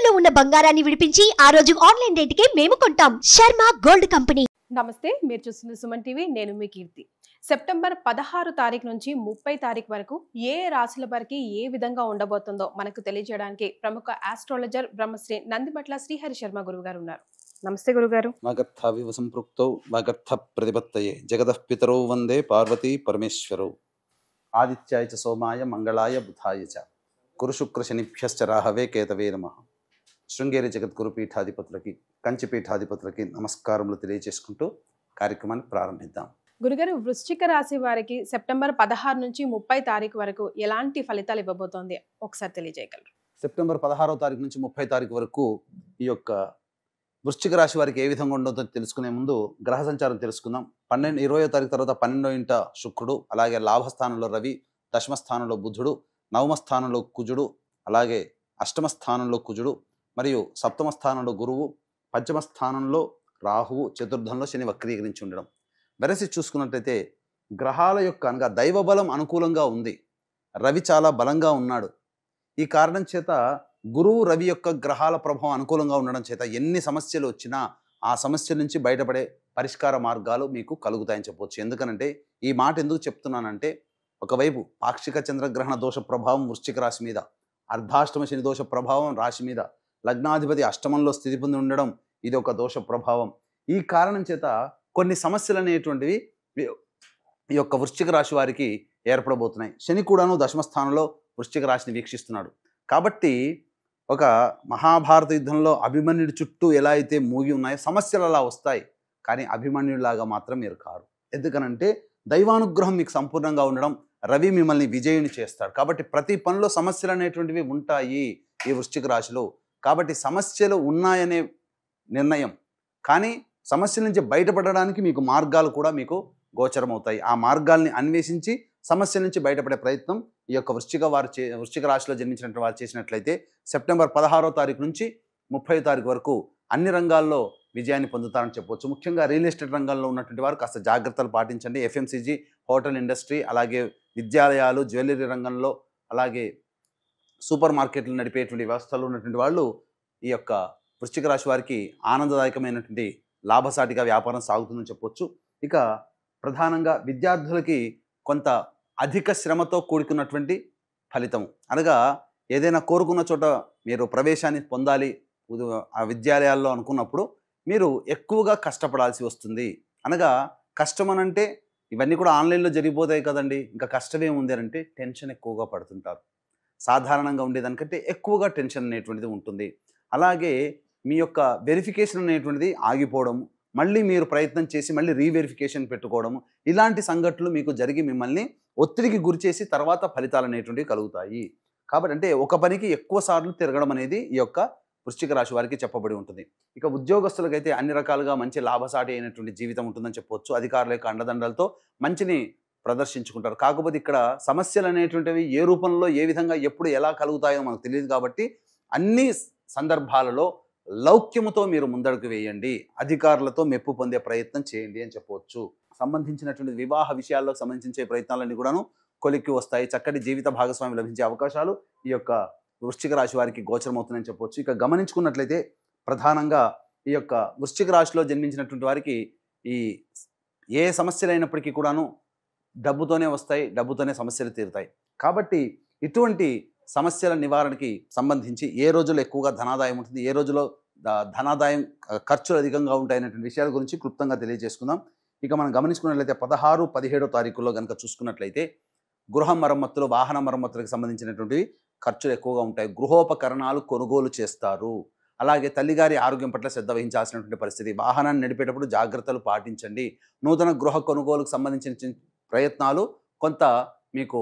తాకట్టులో ఉన్న బంగారాన్ని విడిపించి ఆ రోజు ఆన్లైన్ రేటుకే మేము కొంటాం. Sharma gold company. నమస్తే, మీరు చూస్తున్న సుమన్ టీవీ. నేను మీ కీర్తి. సెప్టెంబర్ 16 తారీఖు నుంచి 30 తారీఖు వరకు ఏ రాశుల వారికి ఏ విధంగా ఉండబోతుందో మనకు తెలియజేయడానికి ప్రముఖ ఆస్ట్రాలజర్ బ్రహ్మశ్రీ నందిబట్ల శ్రీహరి శర్మ గురువు గారు ఉన్నారు. నమస్తే గురుగారు. వాగర్థావివ సంపృక్తౌ వాగర్థ ప్రతిపత్తయే జగతః పితరౌ వందే పార్వతీ పరమేశ్వరౌ. ఆదిత్యాయ చ సోమాయ మంగళాయ బుధాయ చ గురు శుక్ర శనిభ్యశ్చ రాహవే కేతవే నమః. శృంగేరి జగద్గురు పీఠాధిపతులకి, కంచి పీఠాధిపతులకి నమస్కారములు తెలియజేసుకుంటూ కార్యక్రమాన్ని ప్రారంభిద్దాం. గురుగారు, వృశ్చిక రాశి వారికి సెప్టెంబర్ 16 నుంచి 30 తారీఖు వరకు ఎలాంటి ఫలితాలు ఇవ్వబోతోంది ఒకసారి తెలియజేయగలరు? సెప్టెంబర్ 16వ తారీఖు నుంచి 30 తారీఖు వరకు ఈ యొక్క వృశ్చిక రాశి వారికి ఏ విధంగా ఉండదో తెలుసుకునే ముందు గ్రహ సంచారం తెలుసుకుందాం. 20వ తారీఖు తర్వాత 12వ ఇంట శుక్రుడు, అలాగే లాభస్థానంలో రవి, దశమ స్థానంలో బుధుడు, నవమ స్థానంలో కుజుడు, అలాగే అష్టమ స్థానంలో కుజుడు, మరియు సప్తమ స్థానంలో గురువు, పంచమ స్థానంలో రాహువు, చతుర్థంలో శని వక్రీకరించి ఉండడం. వెరసి చూసుకున్నట్లయితే గ్రహాల యొక్క అనగా దైవబలం అనుకూలంగా ఉంది. రవి చాలా బలంగా ఉన్నాడు. ఈ కారణం చేత గురువు రవి యొక్క గ్రహాల ప్రభావం అనుకూలంగా ఉండడం చేత ఎన్ని సమస్యలు వచ్చినా ఆ సమస్య నుంచి బయటపడే పరిష్కార మార్గాలు మీకు కలుగుతాయని చెప్పవచ్చు. ఎందుకనంటే ఈ మాట ఎందుకు చెప్తున్నానంటే, ఒకవైపు పాక్షిక చంద్రగ్రహణ దోష ప్రభావం వృశ్చిక రాశి మీద, అర్ధాష్టమ శని దోష ప్రభావం రాశి మీద, లగ్నాధిపతి అష్టమంలో స్థితి పొంది ఉండడం ఇది ఒక దోష ప్రభావం. ఈ కారణం చేత కొన్ని సమస్యలు అనేటువంటివి ఈ యొక్క వృశ్చిక రాశి వారికి ఏర్పడబోతున్నాయి. శని కూడాను దశమ స్థానంలో వృశ్చిక రాశిని వీక్షిస్తున్నాడు. కాబట్టి ఒక మహాభారత యుద్ధంలో అభిమన్యుడి చుట్టూ ఎలా అయితే మూగి ఉన్నాయో సమస్యలు అలా వస్తాయి, కానీ అభిమన్యుడిలాగా మాత్రం మీరు కారు. ఎందుకనంటే దైవానుగ్రహం మీకు సంపూర్ణంగా ఉండడం, రవి మిమ్మల్ని విజయుని చేస్తాడు. కాబట్టి ప్రతి పనిలో సమస్యలు అనేటువంటివి ఉంటాయి ఈ వృశ్చిక రాశిలో. కాబట్టి సమస్యలు ఉన్నాయనే నిర్ణయం, కానీ సమస్యల నుంచి బయటపడడానికి మీకు మార్గాలు కూడా మీకు గోచరమవుతాయి. ఆ మార్గాల్ని అన్వేషించి సమస్య నుంచి బయటపడే ప్రయత్నం ఈ యొక్క వృశ్చిక రాశిలో జన్మించినటువంటి వారు చేసినట్లయితే సెప్టెంబర్ 16వ తారీఖు నుంచి 30వ తారీఖు వరకు అన్ని రంగాల్లో విజయాన్ని పొందుతారని చెప్పవచ్చు. ముఖ్యంగా రియల్ ఎస్టేట్ రంగంలో ఉన్నటువంటి వారు కాస్త జాగ్రత్తలు పాటించండి. FMCG, హోటల్ ఇండస్ట్రీ, అలాగే విద్యాలయాలు, జ్యువెలరీ రంగంలో, అలాగే సూపర్ మార్కెట్లు నడిపేటువంటి వ్యవస్థలో ఉన్నటువంటి వాళ్ళు ఈ యొక్క వృశ్చిక రాశి వారికి ఆనందదాయకమైనటువంటి లాభసాటిగా వ్యాపారం సాగుతుందని చెప్పవచ్చు. ఇక ప్రధానంగా విద్యార్థులకి కొంత అధిక శ్రమతో కూడుకున్నటువంటి ఫలితం, అనగా ఏదైనా కోరుకున్న చోట మీరు ప్రవేశాన్ని పొందాలి ఆ విద్యాలయాల్లో అనుకున్నప్పుడు మీరు ఎక్కువగా కష్టపడాల్సి వస్తుంది. అనగా కష్టం అనంటే ఇవన్నీ కూడా ఆన్లైన్లో జరిగిపోతాయి కదండి, ఇంకా కష్టమే ఉంది అని అంటే టెన్షన్ ఎక్కువగా పడుతుంటారు. సాధారణంగా ఉండేదానికంటే ఎక్కువగా టెన్షన్ అనేటువంటిది ఉంటుంది. అలాగే మీ యొక్క వెరిఫికేషన్ అనేటువంటిది ఆగిపోవడము, మళ్ళీ మీరు ప్రయత్నం చేసి మళ్ళీ రీవెరిఫికేషన్ పెట్టుకోవడము, ఇలాంటి సంఘటనలు మీకు జరిగి మిమ్మల్ని ఒత్తిడికి గురి చేసి తర్వాత ఫలితాలు అనేటువంటివి కలుగుతాయి. కాబట్టి అంటే ఒక పనికి ఎక్కువ సార్లు తిరగడం అనేది ఈ యొక్క వృశ్చిక రాశి వారికి చెప్పబడి ఉంటుంది. ఇక ఉద్యోగస్తులకైతే అన్ని రకాలుగా మంచి లాభసాటి అయినటువంటి జీవితం ఉంటుందని చెప్పవచ్చు. అధికారుల యొక్క అండదండలతో మంచిని ప్రదర్శించుకుంటారు. కాకపోతే ఇక్కడ సమస్యలు అనేటువంటివి ఏ రూపంలో ఏ విధంగా ఎప్పుడు ఎలా కలుగుతాయో మనకు తెలియదు. కాబట్టి అన్ని సందర్భాలలో లౌక్యముతో మీరు ముందడుగు వేయండి, అధికారులతో మెప్పు పొందే ప్రయత్నం చేయండి అని చెప్పవచ్చు. సంబంధించినటువంటి వివాహ విషయాల్లో సంబంధించే ప్రయత్నాలన్నీ కూడాను కొలిక్కి వస్తాయి. చక్కటి జీవిత భాగస్వామి లభించే అవకాశాలు ఈ యొక్క వృశ్చిక రాశి వారికి గోచరమవుతుందని చెప్పవచ్చు. ఇక గమనించుకున్నట్లయితే ప్రధానంగా ఈ యొక్క వృశ్చిక రాశిలో జన్మించినటువంటి వారికి ఈ ఏ సమస్యలు అయినప్పటికీ కూడాను డబ్బుతోనే వస్తాయి, డబ్బుతోనే సమస్యలు తీరుతాయి. కాబట్టి ఇటువంటి సమస్యల నివారణకి సంబంధించి ఏ రోజులో ఎక్కువగా ధనాదాయం ఉంటుంది, ఏ రోజులో ధనాదాయం ఖర్చులు అధికంగా ఉంటాయనేటువంటి విషయాల గురించి క్లుప్తంగా తెలియజేసుకుందాం. ఇక మనం గమనించుకున్నట్లయితే 16, 17 తారీఖుల్లో కనుక చూసుకున్నట్లయితే గృహ మరమ్మతులు, వాహన మరమ్మతులకు సంబంధించినటువంటి ఖర్చులు ఎక్కువగా ఉంటాయి. గృహోపకరణాలు కొనుగోలు చేస్తారు. అలాగే తల్లిగారి ఆరోగ్యం పట్ల శ్రద్ధ వహించాల్సినటువంటి పరిస్థితి. వాహనాన్ని నడిపేటప్పుడు జాగ్రత్తలు పాటించండి. నూతన గృహ కొనుగోలుకు సంబంధించిన ప్రయత్నాలు కొంత మీకు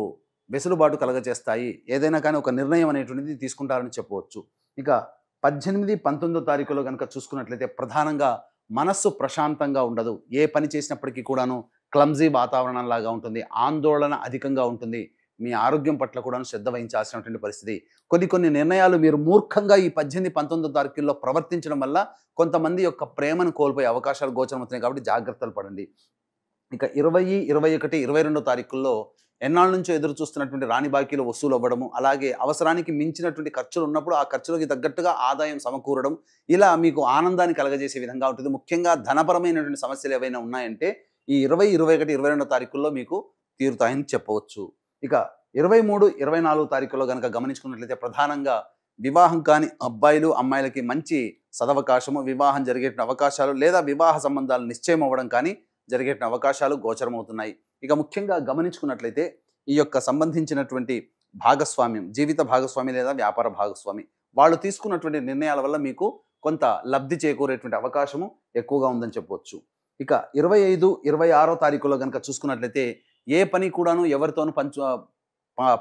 వెసులుబాటు కలగజేస్తాయి. ఏదైనా కానీ ఒక నిర్ణయం అనేటువంటిది తీసుకుంటారని చెప్పవచ్చు. ఇక 18, 19 తారీఖులో కనుక చూసుకున్నట్లయితే ప్రధానంగా మనస్సు ప్రశాంతంగా ఉండదు. ఏ పని చేసినప్పటికీ కూడాను క్లమ్జీ వాతావరణంలాగా ఉంటుంది, ఆందోళన అధికంగా ఉంటుంది. మీ ఆరోగ్యం పట్ల కూడా శ్రద్ధ వహించాల్సినటువంటి పరిస్థితి. కొన్ని నిర్ణయాలు మీరు మూర్ఖంగా ఈ 18, 19 తారీఖుల్లో ప్రవర్తించడం వల్ల కొంతమంది యొక్క ప్రేమను కోల్పోయే అవకాశాలు గోచరమవుతున్నాయి. కాబట్టి జాగ్రత్తలు పడండి. ఇక 20, 21, 22 తారీఖుల్లో ఎన్నాళ్ళ నుంచో ఎదురు చూస్తున్నటువంటి రాణి బాకీలు వసూలు అవ్వడము, అలాగే అవసరానికి మించినటువంటి ఖర్చులు ఉన్నప్పుడు ఆ ఖర్చులకి తగ్గట్టుగా ఆదాయం సమకూరడం, ఇలా మీకు ఆనందాన్ని కలగజేసే విధంగా ఉంటుంది. ముఖ్యంగా ధనపరమైనటువంటి సమస్యలు ఏవైనా ఉన్నాయంటే ఈ 20, 21, 22 తారీఖుల్లో మీకు తీరుతాయని చెప్పవచ్చు. ఇక 23, 24 తారీఖుల్లో కనుక గమనించుకున్నట్లయితే ప్రధానంగా వివాహం కాని అబ్బాయిలు అమ్మాయిలకి మంచి సదవకాశము, వివాహం జరిగేటువంటి అవకాశాలు లేదా వివాహ సంబంధాలు నిశ్చయం అవ్వడం కానీ జరిగేటువంటి అవకాశాలు గోచరమవుతున్నాయి. ఇక ముఖ్యంగా గమనించుకున్నట్లయితే ఈ యొక్క సంబంధించినటువంటి భాగస్వామ్యం, జీవిత భాగస్వామి లేదా వ్యాపార భాగస్వామి, వాళ్ళు తీసుకున్నటువంటి నిర్ణయాల వల్ల మీకు కొంత లబ్ధి చేకూరేటువంటి అవకాశము ఎక్కువగా ఉందని చెప్పవచ్చు. ఇక 25, 26 తారీఖులో కనుక చూసుకున్నట్లయితే ఏ పని కూడాను ఎవరితోనూ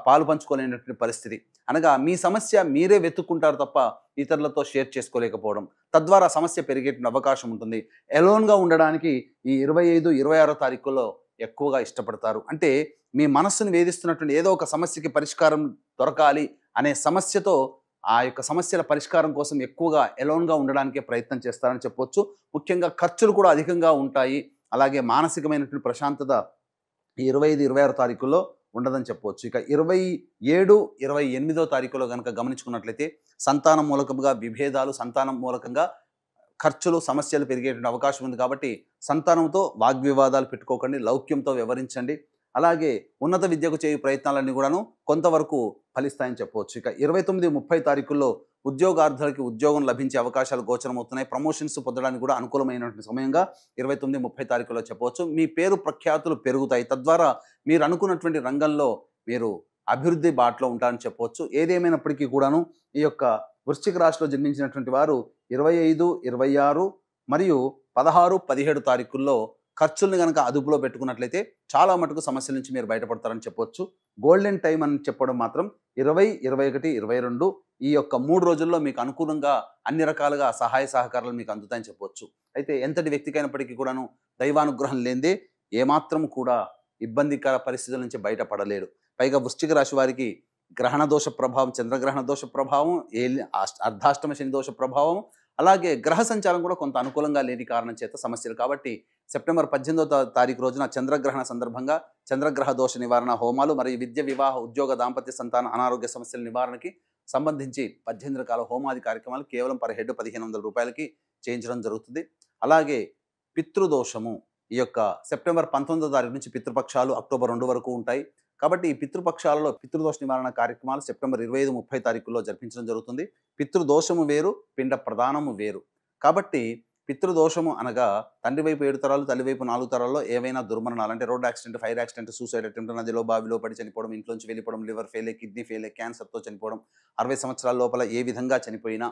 పాలు పంచుకోలేనటువంటి పరిస్థితి. అనగా మీ సమస్య మీరే వెతుక్కుంటారు తప్ప ఇతరులతో షేర్ చేసుకోలేకపోవడం, తద్వారా సమస్య పెరిగేటువంటి అవకాశం ఉంటుంది. ఎలోన్గా ఉండడానికి ఈ 25, 26 తారీఖుల్లో ఎక్కువగా ఇష్టపడతారు. అంటే మీ మనస్సును వేధిస్తున్నటువంటి ఏదో ఒక సమస్యకి పరిష్కారం దొరకాలి అనే సమస్యతో ఆ యొక్క సమస్యల పరిష్కారం కోసం ఎక్కువగా ఎలోన్గా ఉండడానికే ప్రయత్నం చేస్తారని చెప్పవచ్చు. ముఖ్యంగా ఖర్చులు కూడా అధికంగా ఉంటాయి. అలాగే మానసికమైనటువంటి ప్రశాంతత ఈ 25, 26 తారీఖుల్లో ఉండదని చెప్పవచ్చు. ఇక 27, 28 తారీఖులో కనుక గమనించుకున్నట్లయితే సంతానం మూలకంగా విభేదాలు, సంతానం మూలకంగా ఖర్చులు, సమస్యలు పెరిగేటువంటి అవకాశం ఉంది. కాబట్టి సంతానంతో వాగ్వివాదాలు పెట్టుకోకండి, లౌక్యంతో వ్యవహరించండి. అలాగే ఉన్నత విద్యకు చేయు ప్రయత్నాలన్నీ కూడాను కొంతవరకు ఫలిస్తాయని చెప్పవచ్చు. ఇక 29, 30 తారీఖుల్లో ఉద్యోగార్థులకి ఉద్యోగం లభించే అవకాశాలు గోచరమవుతున్నాయి. ప్రమోషన్స్ పొందడానికి కూడా అనుకూలమైనటువంటి సమయంగా 29, 30 తారీఖుల్లో చెప్పవచ్చు. మీ పేరు ప్రఖ్యాతులు పెరుగుతాయి. తద్వారా మీరు అనుకున్నటువంటి రంగంలో మీరు అభివృద్ధి బాటలో ఉంటారని చెప్పవచ్చు. ఏదేమైనప్పటికీ కూడాను ఈ యొక్క వృశ్చిక రాశిలో జన్మించినటువంటి వారు 25, 26 మరియు 16, 17 తారీఖుల్లో ఖర్చుల్ని కనుక అదుపులో పెట్టుకున్నట్లయితే చాలా మటుకు సమస్యల నుంచి మీరు బయటపడతారని చెప్పవచ్చు. గోల్డెన్ టైం అని చెప్పడం మాత్రం 20, 21, 22 ఈ యొక్క 3 రోజుల్లో మీకు అనుకూలంగా అన్ని రకాలుగా సహాయ సహకారాలు మీకు అందుతాయని చెప్పవచ్చు. అయితే ఎంతటి వ్యక్తికైనప్పటికీ కూడాను దైవానుగ్రహం లేనిదే ఏమాత్రం కూడా ఇబ్బందికర పరిస్థితుల నుంచి బయటపడలేరు. పైగా వృశ్చిక రాశి వారికి గ్రహణ దోష ప్రభావం, చంద్రగ్రహణ దోష ప్రభావం, అర్ధాష్టమ శని దోష ప్రభావం, అలాగే గ్రహ సంచారం కూడా కొంత అనుకూలంగా లేని కారణం చేత సమస్యలు. కాబట్టి సెప్టెంబర్ 18వ తారీఖు రోజున చంద్రగ్రహణ సందర్భంగా చంద్రగ్రహ దోష నివారణ హోమాలు మరియు విద్య, వివాహ, ఉద్యోగ, దాంపత్య, సంతాన, అనారోగ్య సమస్యల నివారణకి సంబంధించి 18 రకాల హోమాది కార్యక్రమాలు కేవలం పర్ హెడ్ 1500 రూపాయలకి చేయించడం జరుగుతుంది. అలాగే పితృదోషము ఈ యొక్క సెప్టెంబర్ 19వ తారీఖు నుంచి పితృపక్షాలు అక్టోబర్ 2 వరకు ఉంటాయి. కాబట్టి ఈ పితృపక్షాలలో పితృదోష నివారణ కార్యక్రమాలు సెప్టెంబర్ 25, 30 తారీఖుల్లో జరిపించడం జరుగుతుంది. పితృదోషము వేరు, పిండ ప్రదానము వేరు. కాబట్టి పితృదోషము అనగా తండ్రి వైపు 7 తరాలు, తల్లి వైపు 4 తరాల్లో ఏవైనా దుర్మరణాలు అంటే road accident, fire accident, suicide attempt, నదిలో బావిలో పడి చనిపోవడం, ఇంట్లోంచి వెళ్ళిపోవడం, లివర్ ఫెయిల్, కిడ్నీ ఫెయిల్, క్యాన్సర్తో చనిపోవడం, 60 సంవత్సరాల లోపల ఏ విధంగా చనిపోయినా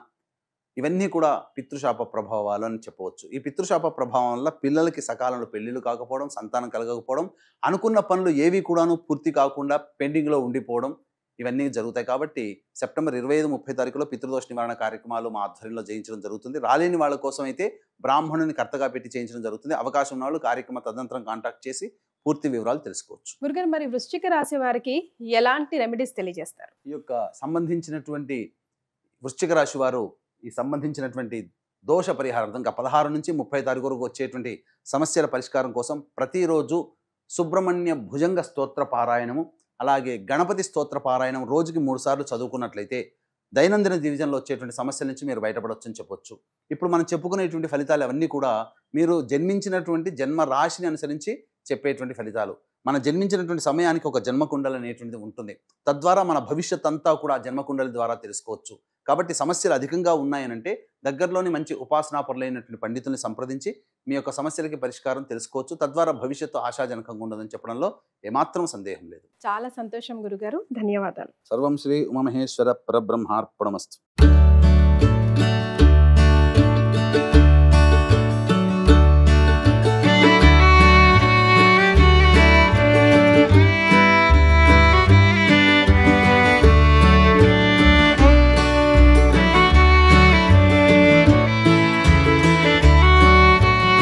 ఇవన్నీ కూడా పితృశాప ప్రభావాలు అని చెప్పవచ్చు. ఈ పితృశాప ప్రభావం వల్ల పిల్లలకి సకాలంలో పెళ్లిళ్ళు కాకపోవడం, సంతానం కలగకపోవడం, అనుకున్న పనులు ఏవి కూడాను పూర్తి కాకుండా పెండింగ్లో ఉండిపోవడం ఇవన్నీ జరుగుతాయి. కాబట్టి సెప్టెంబర్ 25, 30 తారీఖులో పితృదోష నివారణ కార్యక్రమాలు మా ఆధ్వర్యంలో చేయించడం జరుగుతుంది. రాలేని వాళ్ళ కోసం అయితే బ్రాహ్మణుని కర్తగా పెట్టి చేయించడం జరుగుతుంది. అవకాశం ఉన్న వాళ్ళు కార్యక్రమ తదనంతరం కాంటాక్ట్ చేసి పూర్తి వివరాలు తెలుసుకోవచ్చు. గురుగారు, మరి వృశ్చిక రాశి వారికి ఎలాంటి రెమెడీస్ తెలియజేస్తారు? ఈ యొక్క సంబంధించినటువంటి వృశ్చిక రాశి వారు ఈ సంబంధించినటువంటి దోష పరిహారార్థంగా 16 నుంచి 30 తారీఖు వరకు వచ్చేటువంటి సమస్యల పరిష్కారం కోసం ప్రతిరోజు సుబ్రహ్మణ్య భుజంగ స్తోత్ర పారాయణము, అలాగే గణపతి స్తోత్ర పారాయణం రోజుకి 3 సార్లు చదువుకున్నట్లయితే దైనందిన జీవితంలో వచ్చేటువంటి సమస్యల నుంచి మీరు బయటపడవచ్చు అని చెప్పొచ్చు. ఇప్పుడు మనం చెప్పుకునేటువంటి ఫలితాలు అవన్నీ కూడా మీరు జన్మించినటువంటి జన్మ రాశిని అనుసరించి చెప్పేటువంటి ఫలితాలు. మన జన్మించినటువంటి సమయానికి ఒక జన్మకుండలి అనేటువంటిది ఉంటుంది. తద్వారా మన భవిష్యత్ అంతా కూడా జన్మకుండలి ద్వారా తెలుసుకోవచ్చు. కాబట్టి సమస్యలు అధికంగా ఉన్నాయనంటే దగ్గరలోని మంచి ఉపాసనాపరులైనటువంటి పండితుల్ని సంప్రదించి మీ యొక్క సమస్యలకి పరిష్కారం తెలుసుకోవచ్చు. తద్వారా భవిష్యత్తు ఆశాజనకంగా ఉండదని చెప్పడంలో ఏమాత్రం సందేహం లేదు. చాలా సంతోషం గురుగారు, ధన్యవాదాలు. సర్వం శ్రీ ఉమామహేశ్వర పరబ్రహ్మార్పణమస్తు.